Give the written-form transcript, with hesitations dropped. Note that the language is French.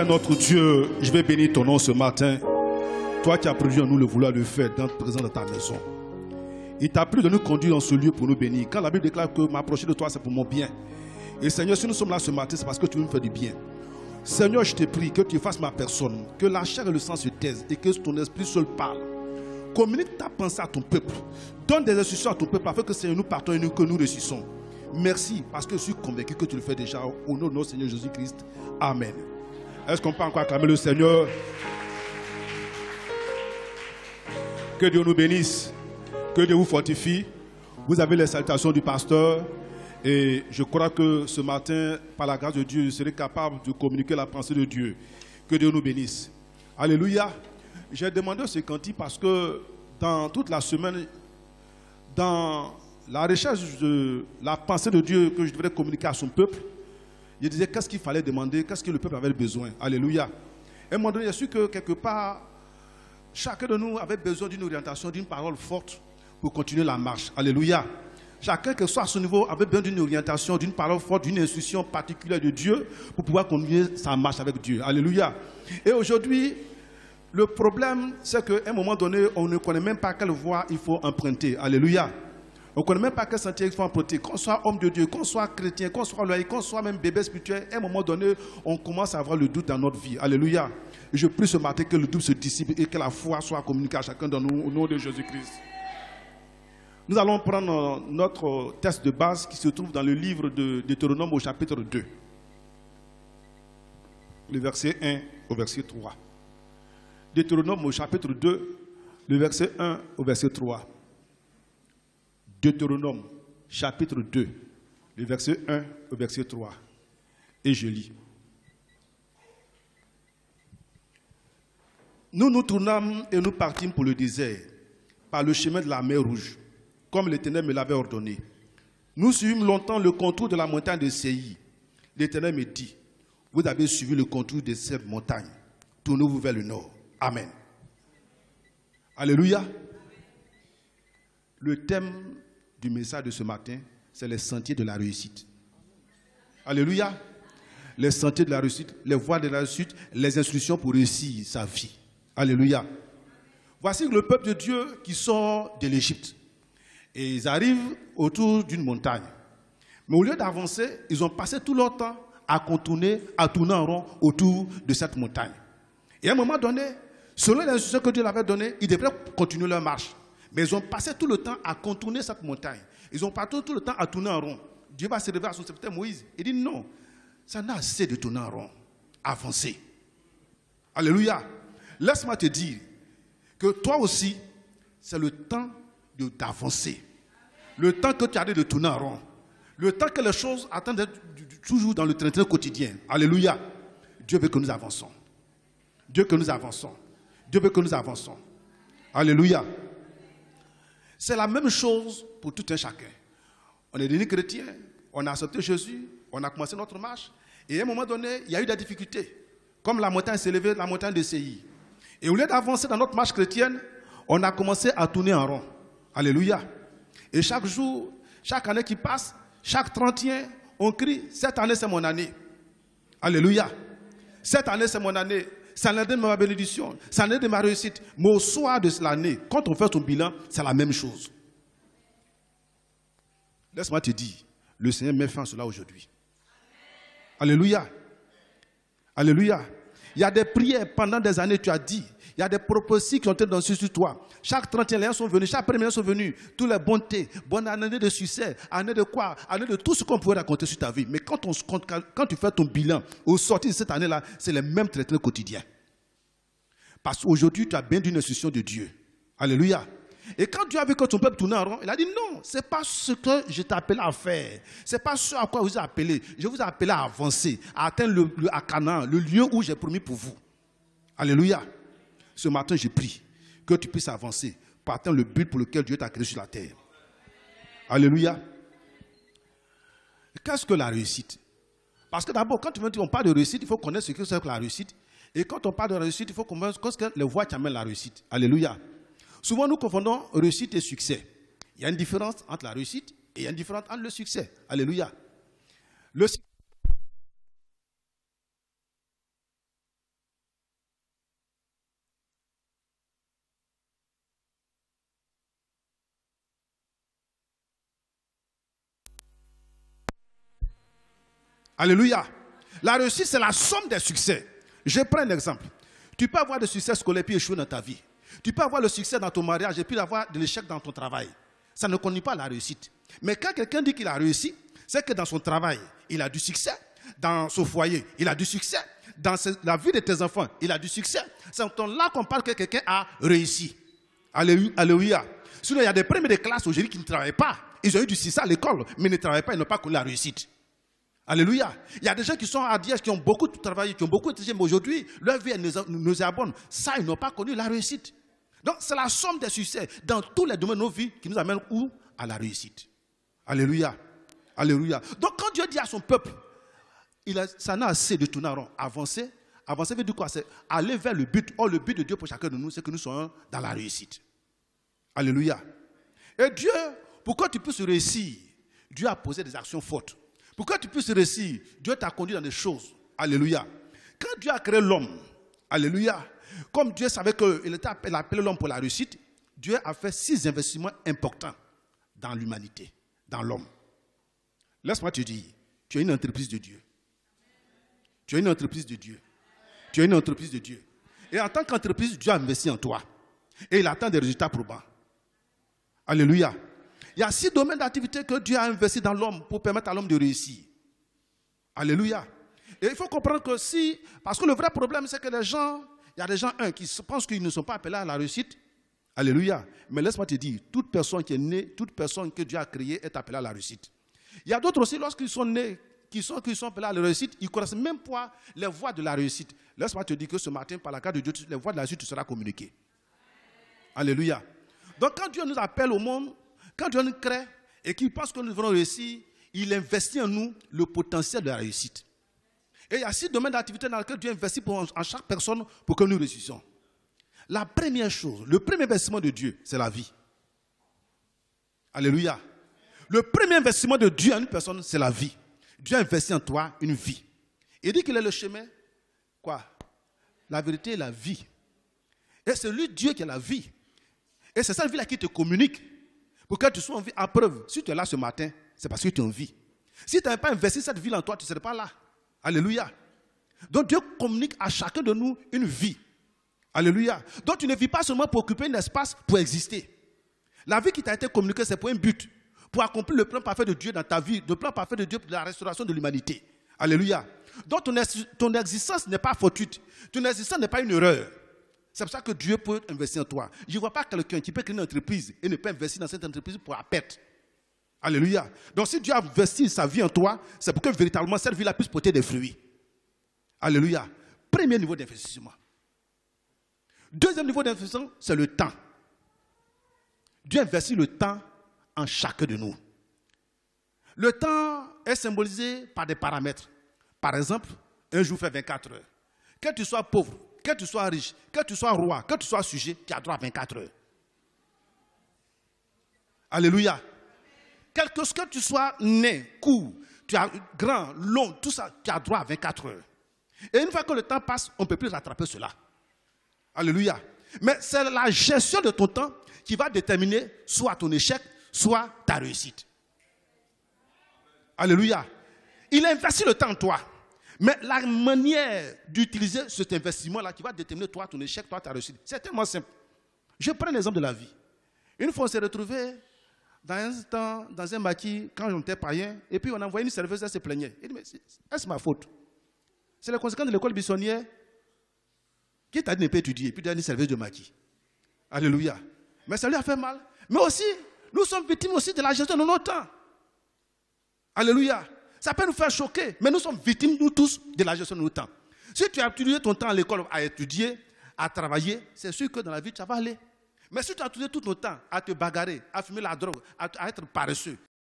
Seigneur notre Dieu, je vais bénir ton nom ce matin. Toi qui as produit en nous le vouloir le faire dans présent dans ta maison. Il t'a plu de nous conduire dans ce lieu pour nous bénir. Quand la Bible déclare que m'approcher de toi c'est pour mon bien. Et Seigneur, si nous sommes là ce matin, c'est parce que tu veux me faire du bien. Seigneur, je te prie que tu fasses ma personne, que la chair et le sang se taisent et que ton esprit seul parle. Communique ta pensée à ton peuple. Donne des instructions à ton peuple afin que Seigneur nous partons et que nous réussissons. Merci parce que je suis convaincu que tu le fais déjà au nom de notre Seigneur Jésus-Christ. Amen. Est-ce qu'on peut encore acclamer le Seigneur? Que Dieu nous bénisse. Que Dieu vous fortifie. Vous avez les salutations du pasteur. Et je crois que ce matin, par la grâce de Dieu, je serai capable de communiquer la pensée de Dieu. Que Dieu nous bénisse. Alléluia. J'ai demandé ce cantique parce que dans toute la semaine, dans la recherche de la pensée de Dieu que je devrais communiquer à son peuple, je disais qu'est-ce qu'il fallait demander, qu'est-ce que le peuple avait besoin. Alléluia. Et à un moment donné, j'ai su que quelque part, chacun de nous avait besoin d'une orientation, d'une parole forte pour continuer la marche. Alléluia. Chacun, quel que soit à son niveau, avait besoin d'une orientation, d'une parole forte, d'une instruction particulière de Dieu pour pouvoir continuer sa marche avec Dieu. Alléluia. Et aujourd'hui, le problème, c'est qu'à un moment donné, on ne connaît même pas quelle voie il faut emprunter. Alléluia. On ne connaît même pas quel sentier il faut emprunter. Qu'on soit homme de Dieu, qu'on soit chrétien, qu'on soit loyal, qu'on soit même bébé spirituel, à un moment donné, on commence à avoir le doute dans notre vie. Alléluia. Et je prie ce matin que le doute se dissipe et que la foi soit communiquée à chacun de nous au nom de Jésus-Christ. Nous allons prendre notre texte de base qui se trouve dans le livre de Deutéronome au chapitre 2. Le verset 1 au verset 3. Deutéronome au chapitre 2, le verset 1 au verset 3. Deutéronome, chapitre 2, le verset 1 au verset 3. Et je lis. Nous nous tournâmes et nous partîmes pour le désert, par le chemin de la mer Rouge, comme l'Éternel me l'avait ordonné. Nous suivîmes longtemps le contour de la montagne de Séhi. L'Éternel me dit, vous avez suivi le contour de cette montagne. Tournez-vous vers le nord. Amen. Alléluia. Le thème du message de ce matin, c'est les sentiers de la réussite. Alléluia. Les sentiers de la réussite, les voies de la réussite, les instructions pour réussir sa vie. Alléluia. Voici le peuple de Dieu qui sort de l'Égypte. Et ils arrivent autour d'une montagne. Mais au lieu d'avancer, ils ont passé tout leur temps à contourner, à tourner en rond autour de cette montagne. Et à un moment donné, selon les instructions que Dieu leur avait données, ils devraient continuer leur marche. Mais ils ont passé tout le temps à contourner cette montagne. Ils ont passé tout le temps à tourner en rond. Dieu va se révéler à son serviteur Moïse. Il dit non, ça n'a assez de tourner en rond. Avancez. Alléluia. Laisse-moi te dire que toi aussi, c'est le temps d'avancer. Le temps que tu as de tourner en rond. Le temps que les choses attendent d'être toujours dans le train-train quotidien. Alléluia. Dieu veut que nous avançons. Dieu que nous avançons. Dieu veut que nous avançons. Alléluia. C'est la même chose pour tout un chacun. On est devenu chrétien, on a accepté Jésus, on a commencé notre marche. Et à un moment donné, il y a eu des difficultés. Comme la montagne s'est élevée, la montagne de Séhi. Et au lieu d'avancer dans notre marche chrétienne, on a commencé à tourner en rond. Alléluia. Et chaque jour, chaque année qui passe, chaque 31, on crie, cette année c'est mon année. Alléluia. Cette année c'est mon année. C'est l'année de ma bénédiction, c'est l'année de ma réussite. Mais au soir de l'année, quand on fait ton bilan, c'est la même chose. Laisse-moi te dire, le Seigneur met fin à cela aujourd'hui. Alléluia. Alléluia. Il y a des prières pendant des années, tu as dit. Il y a des prophéties qui ont été dansées sur toi. Chaque 31 sont venus, chaque premier sont venus. Tous les bontés, bonne année de succès, année de quoi, année de tout ce qu'on pourrait raconter sur ta vie. Mais quand tu fais ton bilan, au sortir de cette année-là, c'est les mêmes traitements quotidiens. Parce qu'aujourd'hui, tu as bien d'une instruction de Dieu. Alléluia. Et quand Dieu a vu que ton peuple tournait en rond, il a dit non, ce n'est pas ce que je t'ai appelé à faire. Ce n'est pas ce à quoi je vous ai appelé. Je vous ai appelé à avancer, à atteindre à Canaan, le lieu où j'ai promis pour vous. Alléluia. Ce matin, je prie que tu puisses avancer pour atteindre le but pour lequel Dieu t'a créé sur la terre. Alléluia. Qu'est-ce que la réussite? Parce que d'abord, quand on parle de réussite, il faut connaître ce que c'est que la réussite. Et quand on parle de réussite, il faut connaître ce que les voies qui amènent la réussite. Alléluia. Souvent, nous confondons réussite et succès. Il y a une différence entre la réussite et il y a une différence entre le succès. Alléluia. Le Alléluia. La réussite, c'est la somme des succès. Je prends un exemple. Tu peux avoir des succès scolaires puis échouer dans ta vie. Tu peux avoir le succès dans ton mariage et puis avoir de l'échec dans ton travail. Ça ne conduit pas à la réussite. Mais quand quelqu'un dit qu'il a réussi, c'est que dans son travail, il a du succès. Dans son foyer, il a du succès. Dans la vie de tes enfants, il a du succès. C'est là qu'on parle que quelqu'un a réussi. Alléluia. Sinon, il y a des premiers de classe aujourd'hui qui ne travaillent pas. Ils ont eu du succès à l'école, mais ils ne travaillent pas, ils n'ont pas connu la réussite. Alléluia. Il y a des gens qui sont à Diège, qui ont beaucoup travaillé, qui ont beaucoup étudié, mais aujourd'hui, leur vie nous abonne. Ça, ils n'ont pas connu la réussite. Donc, c'est la somme des succès dans tous les domaines de nos vies qui nous amène où? À la réussite. Alléluia. Alléluia. Donc, quand Dieu dit à son peuple, ça n'a assez de tourner en rond. Avancer veut dire quoi? C'est aller vers le but. Or, le but de Dieu pour chacun de nous, c'est que nous soyons dans la réussite. Alléluia. Et Dieu, pour que tu puisses réussir, Dieu a posé des actions fortes. Pour que tu puisses réussir, Dieu t'a conduit dans des choses. Alléluia. Quand Dieu a créé l'homme, alléluia, comme Dieu savait qu'il a appelé l'homme pour la réussite, Dieu a fait 6 investissements importants dans l'humanité, dans l'homme. Laisse-moi te dire, tu es une entreprise de Dieu. Tu es une entreprise de Dieu. Tu es une entreprise de Dieu. Et en tant qu'entreprise, Dieu a investi en toi. Et il attend des résultats probants. Alléluia. Il y a 6 domaines d'activité que Dieu a investi dans l'homme pour permettre à l'homme de réussir. Alléluia. Et il faut comprendre que parce que le vrai problème, c'est que il y a des gens, qui pensent qu'ils ne sont pas appelés à la réussite. Alléluia. Mais laisse-moi te dire, toute personne qui est née, toute personne que Dieu a créée est appelée à la réussite. Il y a d'autres aussi, lorsqu'ils sont nés, qui sont appelés à la réussite, ils ne connaissent même pas les voies de la réussite. Laisse-moi te dire que ce matin, par la grâce de Dieu, les voies de la réussite te seront communiquées. Alléluia. Donc quand Dieu nous appelle au monde, quand Dieu nous crée et qu'il pense que nous devons réussir, il investit en nous le potentiel de la réussite. Et il y a 6 domaines d'activité dans lesquels Dieu investit en chaque personne pour que nous réussissions. La première chose, le premier investissement de Dieu, c'est la vie. Alléluia. Le premier investissement de Dieu en une personne, c'est la vie. Dieu a investi en toi une vie. Il dit qu'il est le chemin. Quoi? La vérité est la vie. Et c'est lui, Dieu, qui est la vie. Et c'est cette vie-là qui te communique. Pour que tu sois en vie. En preuve, si tu es là ce matin, c'est parce que tu es en vie. Si tu n'avais pas investi cette vie en toi, tu ne serais pas là. Alléluia. Donc Dieu communique à chacun de nous une vie. Alléluia. Donc tu ne vis pas seulement pour occuper un espace pour exister. La vie qui t'a été communiquée, c'est pour un but. Pour accomplir le plan parfait de Dieu dans ta vie, le plan parfait de Dieu pour la restauration de l'humanité. Alléluia. Donc ton existence n'est pas fortuite. Ton existence n'est pas une erreur. C'est pour ça que Dieu peut investir en toi. Je ne vois pas quelqu'un qui peut créer une entreprise et ne pas investir dans cette entreprise pour la perte. Alléluia. Donc si Dieu a investi sa vie en toi, c'est pour que véritablement cette vie-là puisse porter des fruits. Alléluia. Premier niveau d'investissement. Deuxième niveau d'investissement, c'est le temps. Dieu investit le temps en chacun de nous. Le temps est symbolisé par des paramètres. Par exemple, un jour fait 24 heures. Que tu sois pauvre, que tu sois riche, que tu sois roi, que tu sois sujet, tu as droit à 24 heures. Alléluia. Quelque chose que tu sois né, court, tu as grand, long, tout ça, tu as droit à 24 heures. Et une fois que le temps passe, on ne peut plus rattraper cela. Alléluia. Mais c'est la gestion de ton temps qui va déterminer soit ton échec, soit ta réussite. Alléluia. Il a investi le temps en toi. Mais la manière d'utiliser cet investissement-là qui va déterminer toi, ton échec, toi, ta réussite, c'est tellement simple. Je prends l'exemple de la vie. Une fois, on s'est retrouvé dans un maquis, quand on était païen, et puis on a envoyé une serveuse, elle se plaignait. Il dit, mais est-ce ma faute? C'est la conséquence de l'école buissonnière. Qui t'a dit ne pas étudier, et puis donner une serveuse de maquis. Alléluia. Mais ça lui a fait mal. Mais aussi, nous sommes victimes aussi de la gestion de notre temps. Alléluia. Ça peut nous faire choquer, mais nous sommes victimes, nous tous, de la gestion de notre temps. Si tu as utilisé ton temps à l'école à étudier, à travailler, c'est sûr que dans la vie, tu vas aller. Mais si tu as utilisé tout ton temps à te bagarrer, à fumer la drogue, à être paresseux,